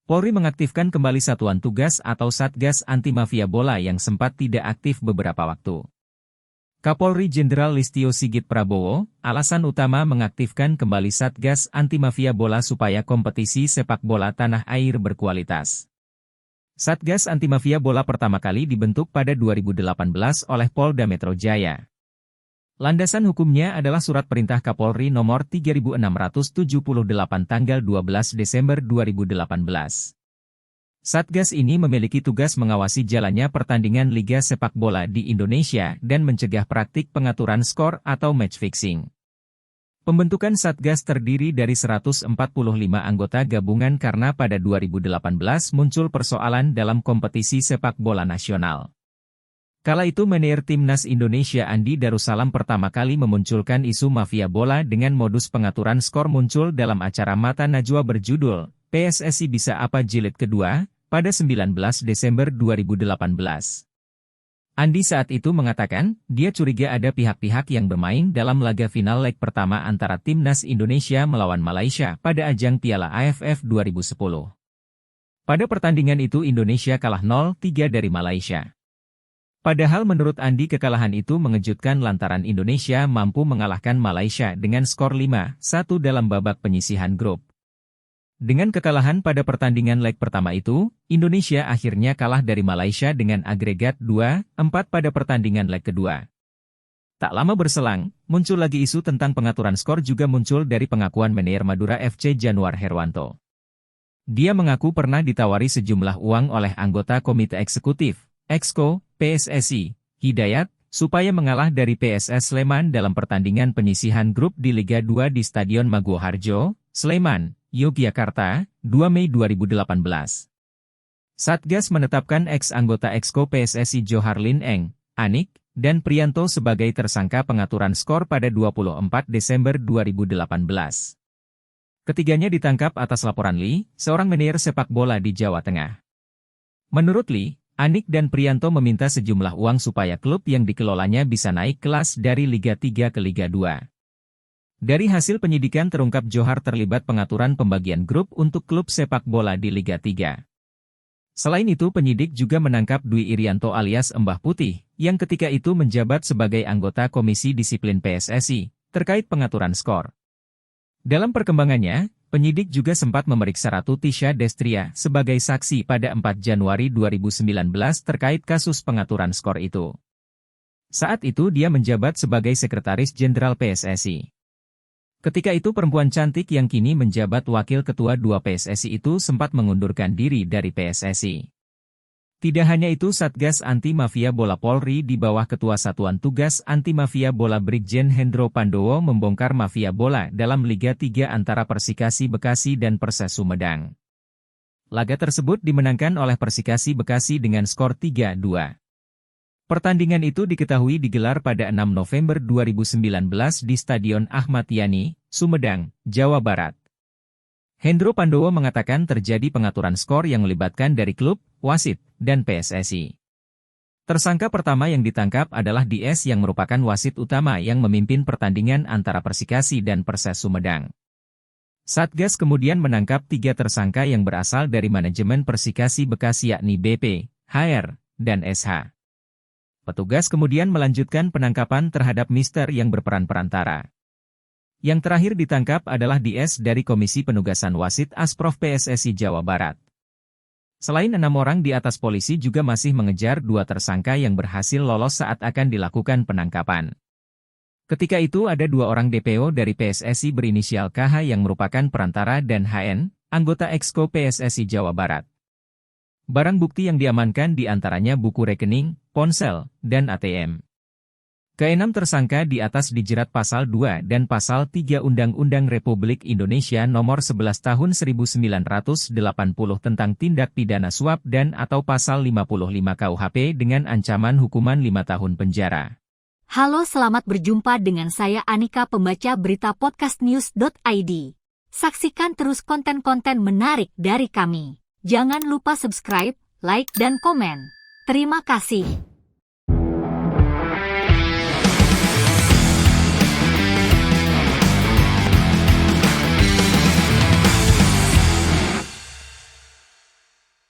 Polri mengaktifkan kembali Satuan Tugas atau Satgas Anti Mafia Bola yang sempat tidak aktif beberapa waktu. Kapolri Jenderal Listio Sigit Prabowo, alasan utama mengaktifkan kembali Satgas Anti Mafia Bola supaya kompetisi sepak bola tanah air berkualitas. Satgas Anti Mafia Bola pertama kali dibentuk pada 2018 oleh Polda Metro Jaya. Landasan hukumnya adalah Surat Perintah Kapolri Nomor 3678 tanggal 12 Desember 2018. Satgas ini memiliki tugas mengawasi jalannya pertandingan Liga Sepak Bola di Indonesia dan mencegah praktik pengaturan skor atau match fixing. Pembentukan Satgas terdiri dari 145 anggota gabungan karena pada 2018 muncul persoalan dalam kompetisi sepak bola nasional. Kala itu manajer Timnas Indonesia Andi Darussalam pertama kali memunculkan isu mafia bola dengan modus pengaturan skor muncul dalam acara Mata Najwa berjudul, PSSI Bisa Apa Jilid Kedua, pada 19 Desember 2018. Andi saat itu mengatakan, dia curiga ada pihak-pihak yang bermain dalam laga final leg pertama antara Timnas Indonesia melawan Malaysia pada ajang Piala AFF 2010. Pada pertandingan itu Indonesia kalah 0-3 dari Malaysia. Padahal menurut Andi kekalahan itu mengejutkan lantaran Indonesia mampu mengalahkan Malaysia dengan skor 5-1 dalam babak penyisihan grup. Dengan kekalahan pada pertandingan leg pertama itu, Indonesia akhirnya kalah dari Malaysia dengan agregat 2-4 pada pertandingan leg kedua. Tak lama berselang, muncul lagi isu tentang pengaturan skor juga muncul dari pengakuan manajer Madura FC Januar Herwanto. Dia mengaku pernah ditawari sejumlah uang oleh anggota Komite Eksekutif, Exco, PSSI, Hidayat, supaya mengalah dari PSS Sleman dalam pertandingan penyisihan grup di Liga 2 di Stadion Maguwoharjo, Sleman, Yogyakarta, 2 Mei 2018. Satgas menetapkan ex-anggota Exco PSSI Joharlin Eng, Anik, dan Prianto sebagai tersangka pengaturan skor pada 24 Desember 2018. Ketiganya ditangkap atas laporan Li, seorang manajer sepak bola di Jawa Tengah. Menurut Li, Anik dan Prianto meminta sejumlah uang supaya klub yang dikelolanya bisa naik kelas dari Liga 3 ke Liga 2. Dari hasil penyidikan terungkap Johar terlibat pengaturan pembagian grup untuk klub sepak bola di Liga 3. Selain itu penyidik juga menangkap Dwi Irianto alias Embah Putih, yang ketika itu menjabat sebagai anggota Komisi Disiplin PSSI, terkait pengaturan skor. Dalam perkembangannya, penyidik juga sempat memeriksa Ratu Tisha Destria sebagai saksi pada 4 Januari 2019 terkait kasus pengaturan skor itu. Saat itu dia menjabat sebagai Sekretaris Jenderal PSSI. Ketika itu perempuan cantik yang kini menjabat Wakil Ketua 2 PSSI itu sempat mengundurkan diri dari PSSI. Tidak hanya itu Satgas Anti Mafia Bola Polri di bawah Ketua Satuan Tugas Anti Mafia Bola Brigjen Hendro Pandowo membongkar mafia bola dalam Liga 3 antara Persikasi Bekasi dan Perses Sumedang. Laga tersebut dimenangkan oleh Persikasi Bekasi dengan skor 3-2. Pertandingan itu diketahui digelar pada 6 November 2019 di Stadion Ahmad Yani, Sumedang, Jawa Barat. Hendro Pandowo mengatakan terjadi pengaturan skor yang melibatkan dari klub, wasit, dan PSSI. Tersangka pertama yang ditangkap adalah DS yang merupakan wasit utama yang memimpin pertandingan antara Persikasi dan Perses Sumedang. Satgas kemudian menangkap 3 tersangka yang berasal dari manajemen Persikasi Bekasi yakni BP, HR, dan SH. Petugas kemudian melanjutkan penangkapan terhadap Mister yang berperan perantara. Yang terakhir ditangkap adalah DS dari Komisi Penugasan Wasit Asprof PSSI Jawa Barat. Selain 6 orang di atas polisi juga masih mengejar 2 tersangka yang berhasil lolos saat akan dilakukan penangkapan. Ketika itu ada 2 orang DPO dari PSSI berinisial KH yang merupakan perantara dan HN, anggota Exco PSSI Jawa Barat. Barang bukti yang diamankan diantaranya buku rekening, ponsel, dan ATM. Keenam tersangka di atas dijerat Pasal 2 dan Pasal 3 Undang-Undang Republik Indonesia Nomor 11 Tahun 1980 tentang tindak pidana suap dan atau Pasal 55 KUHP dengan ancaman hukuman 5 tahun penjara. Halo, selamat berjumpa dengan saya Anika, pembaca berita podcastnews.id. Saksikan terus konten-konten menarik dari kami. Jangan lupa subscribe, like, dan komen. Terima kasih.